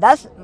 10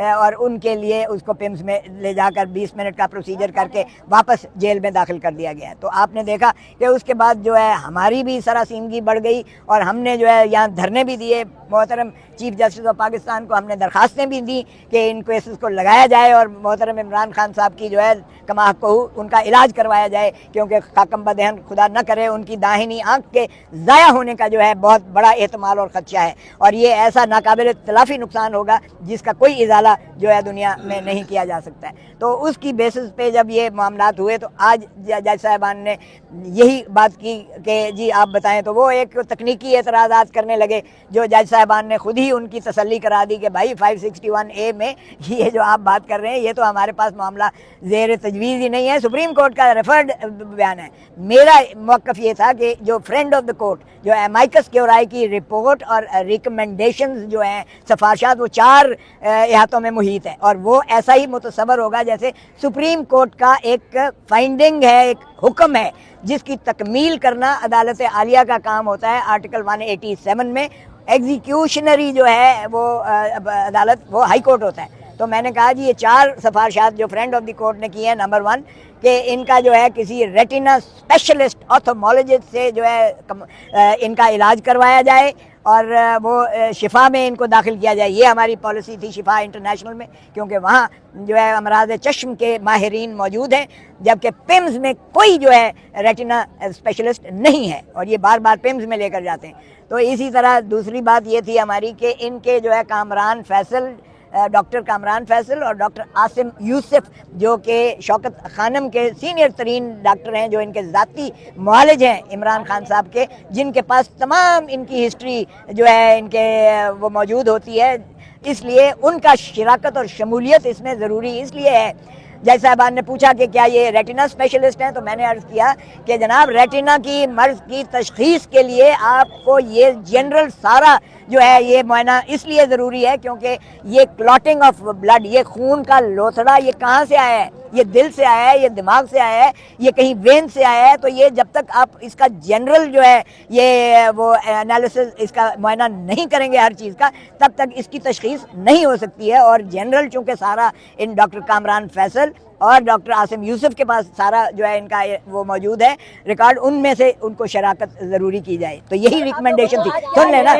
اور ان کے لیے اس کو پمس میں لے جا کر 20 منٹ کا پروسیجر کر کے واپس جیل میں داخل کر دیا گیا. تو آپ نے دیکھا کہ اس کے بعد جو ہے ہماری بھی سراسیمگی بڑھ گئی اور ہم نے جو ہے یہاں دھرنے بھی دیے. محترم چیف جسٹس آف پاکستان کو ہم نے درخواستیں بھی دیں کہ ان کیسز کو لگایا جائے اور محترم عمران خان صاحب کی جو ہے کما حق ان کا علاج کروایا جائے, کیونکہ خاکم بدہن خدا نہ کرے ان کی داہنی آنکھ کے ضائع ہونے کا جو ہے بہت بڑا احتمال اور خدشہ ہے, اور یہ ایسا ناقابل تلافی نقصان ہوگا جس کا کوئی ازالہ جو ہے دنیا میں نہیں کیا جا سکتا ہے. تو اس کی بیسس پہ جب یہ معاملات ہوئے تو آج جج صاحبان نے یہی بات کی کہ جی آپ بتائیں, تو وہ ایک تکنیکی اعتراضات کرنے لگے جو جج صاحبان نے خود ہی ان کی تسلی کرا دی کہ بھائی 561A میں یہ جو آپ بات کر رہے ہیں یہ تو ہمارے پاس معاملہ زیر تجویز ہی نہیں ہے, سپریم کورٹ کا ریفرڈ بیان ہے. میرا موقف یہ تھا کہ جو فرینڈ آف دا کورٹ جو امائکس کیورائی کی رپورٹ اور ریکمنڈیشنز جو ہیں سفارشات وہ 4 احاطوں میں محیط ہے, اور وہ ایسا ہی متصور ہوگا جیسے سپریم کورٹ کا ایک فائنڈنگ ہے, ایک حکم ہے جس کی تکمیل کرنا عدالت عالیہ کا کام ہوتا ہے. آرٹیکل 187 میں ایگزیکیوشنری جو ہے وہ عدالت وہ ہائی کورٹ ہوتا ہے. تو میں نے کہا جی یہ 4 سفارشات جو فرینڈ آف دی کورٹ نے کی ہیں, نمبر 1 کہ ان کا جو ہے کسی ریٹینا اسپیشلسٹ آتھومولوجسٹ سے جو ہے ان کا علاج کروایا جائے اور وہ شفا میں ان کو داخل کیا جائے. یہ ہماری پالیسی تھی شفا انٹرنیشنل میں, کیونکہ وہاں جو ہے امراض چشم کے ماہرین موجود ہیں, جبکہ پیمز میں کوئی جو ہے ریٹینا اسپیشلسٹ نہیں ہے, اور یہ بار بار پیمز میں لے کر جاتے ہیں. تو اسی طرح دوسری بات یہ تھی ہماری کہ ان کے جو ہے کامران فیصل, ڈاکٹر کامران فیصل اور ڈاکٹر عاصم یوسف جو کہ شوکت خانم کے سینئر ترین ڈاکٹر ہیں, جو ان کے ذاتی معالج ہیں عمران خان صاحب کے, جن کے پاس تمام ان کی ہسٹری جو ہے ان کے وہ موجود ہوتی ہے, اس لیے ان کا شراکت اور شمولیت اس میں ضروری اس لیے ہے. جج صاحبان نے پوچھا کہ کیا یہ ریٹینا اسپیشلسٹ ہیں, تو میں نے عرض کیا کہ جناب ریٹینا کی مرض کی تشخیص کے لیے آپ کو یہ جنرل سارا جو ہے یہ معائنہ اس لیے ضروری ہے کیونکہ یہ کلاٹنگ آف بلڈ, یہ خون کا لوتھڑا یہ کہاں سے آیا ہے, یہ دل سے آیا ہے, یہ دماغ سے آیا ہے, یہ کہیں وین سے آیا ہے. تو یہ جب تک آپ اس کا جنرل جو ہے یہ وہ انالیسس اس کا معائنہ نہیں کریں گے ہر چیز کا, تب تک اس کی تشخیص نہیں ہو سکتی ہے. اور جنرل چونکہ سارا ان ڈاکٹر کامران فیصل اور ڈاکٹر عاصم یوسف کے پاس سارا جو ہے ان کا وہ موجود ہے ریکارڈ, ان میں سے ان کو شراکت ضروری کی جائے. تو یہی ریکمنڈیشن تھی. سن لینا,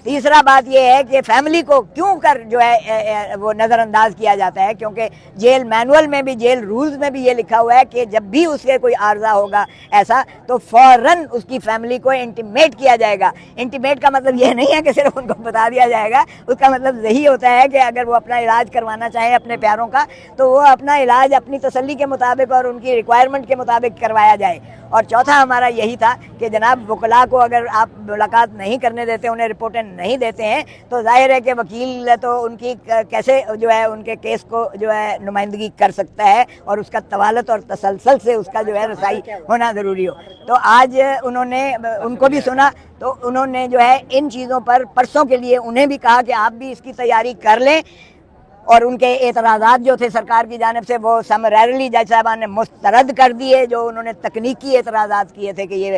تیسرا بات یہ ہے کہ فیملی کو کیوں کر جو ہے وہ نظر انداز کیا جاتا ہے, کیونکہ جیل مینول میں بھی, جیل رولز میں بھی یہ لکھا ہوا ہے کہ جب بھی اس کے کوئی عارضہ ہوگا ایسا تو فوراً اس کی فیملی کو انٹیمیٹ کیا جائے گا. انٹیمیٹ کا مطلب یہ نہیں ہے کہ صرف ان کو بتا دیا جائے گا, اس کا مطلب یہی ہوتا ہے کہ اگر وہ اپنا علاج کروانا چاہیں اپنے پیاروں کا تو وہ اپنا علاج اپنی تسلی کے مطابق اور ان کی ریکوائرمنٹ کے مطابق کروایا جائے. اور چوتھا ہمارا یہی تھا کہ جناب وکلاء کو اگر آپ ملاقات نہیں کرنے دیتے, انہیں رپورٹیں نہیں دیتے ہیں, تو ظاہر ہے کہ وکیل تو ان کی کیسے جو ہے ان کے کیس کو جو ہے نمائندگی کر سکتا ہے, اور اس کا طوالت اور تسلسل سے اس کا جو ہے رسائی ہونا ضروری ہو. تو آج انہوں نے ان کو بھی سنا, تو انہوں نے جو ہے ان چیزوں پر پرسوں کے لیے انہیں بھی کہا کہ آپ بھی اس کی تیاری کر لیں, اور ان کے اعتراضات جو تھے سرکار کی جانب سے وہ سمریرلی جج صاحبان نے مسترد کر دیے. جو انہوں نے تکنیکی اعتراضات کیے تھے کہ یہ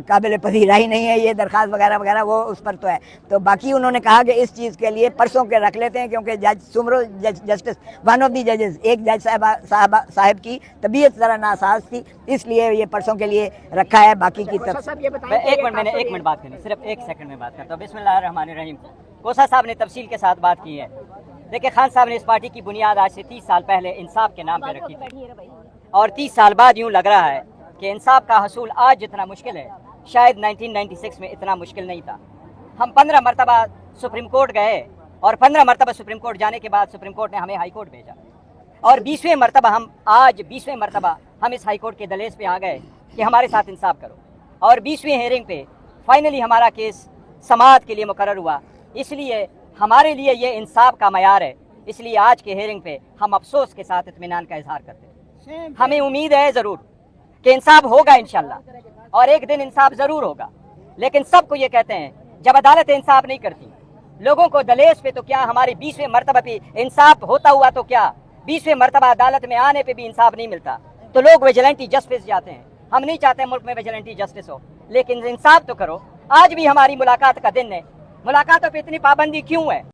قابل پذیرائی نہیں ہے یہ درخواست وغیرہ وغیرہ, وہ اس پر تو ہے. تو باقی انہوں نے کہا کہ اس چیز کے لیے پرسوں کے رکھ لیتے ہیں, کیونکہ جج Soomro justice one of the ججز, ایک جج صاحب کی طبیعت ذرا ناساز تھی, اس لیے یہ پرسوں کے لیے رکھا ہے. باقی کی طرف ایک منٹ بات کرنی, صرف 1 سیکنڈ میں بات کرتا ہوں. بسم اللہ الرحمن الرحیم. کوسا صاحب نے تفصیل کے ساتھ بات کی ہے. دیکھیں, خان صاحب نے اس پارٹی کی بنیاد آج سے 30 سال پہلے انصاف کے نام پہ رکھی تھی, اور 30 سال بعد یوں لگ رہا ہے کہ انصاف کا حصول آج جتنا مشکل ہے شاید 1996 میں اتنا مشکل نہیں تھا. ہم 15 مرتبہ سپریم کورٹ گئے, اور 15 مرتبہ سپریم کورٹ جانے کے بعد سپریم کورٹ نے ہمیں ہائی کورٹ بھیجا, اور 20ویں مرتبہ ہم اس ہائی کورٹ کے دہلیز پہ آ گئے کہ ہمارے ساتھ انصاف کرو. اور 20ویں ہیئرنگ پہ فائنلی ہمارا کیس سماعت کے لیے مقرر ہوا. اس لیے ہمارے لیے یہ انصاف کا معیار ہے. اس لیے آج کے ہیئرنگ پہ ہم افسوس کے ساتھ اطمینان کا اظہار کرتے ہیں. ہمیں امید ہے ضرور کہ انصاف ہوگا انشاءاللہ, اور ایک دن انصاف ضرور ہوگا. لیکن سب کو یہ کہتے ہیں جب عدالت انصاف نہیں کرتی, لوگوں کو دہلیز پہ تو کیا, ہماری 20ویں مرتبہ پہ انصاف ہوتا ہوا تو کیا, 20ویں مرتبہ عدالت میں آنے پہ بھی انصاف نہیں ملتا تو لوگ ویجیلنٹی جسٹس جاتے ہیں. ہم نہیں چاہتے ملک میں ویجیلنٹی جسٹس ہو, لیکن انصاف تو کرو. آج بھی ہماری ملاقات کا دن ہے, ملاقاتوں پہ اتنی پابندی کیوں ہے؟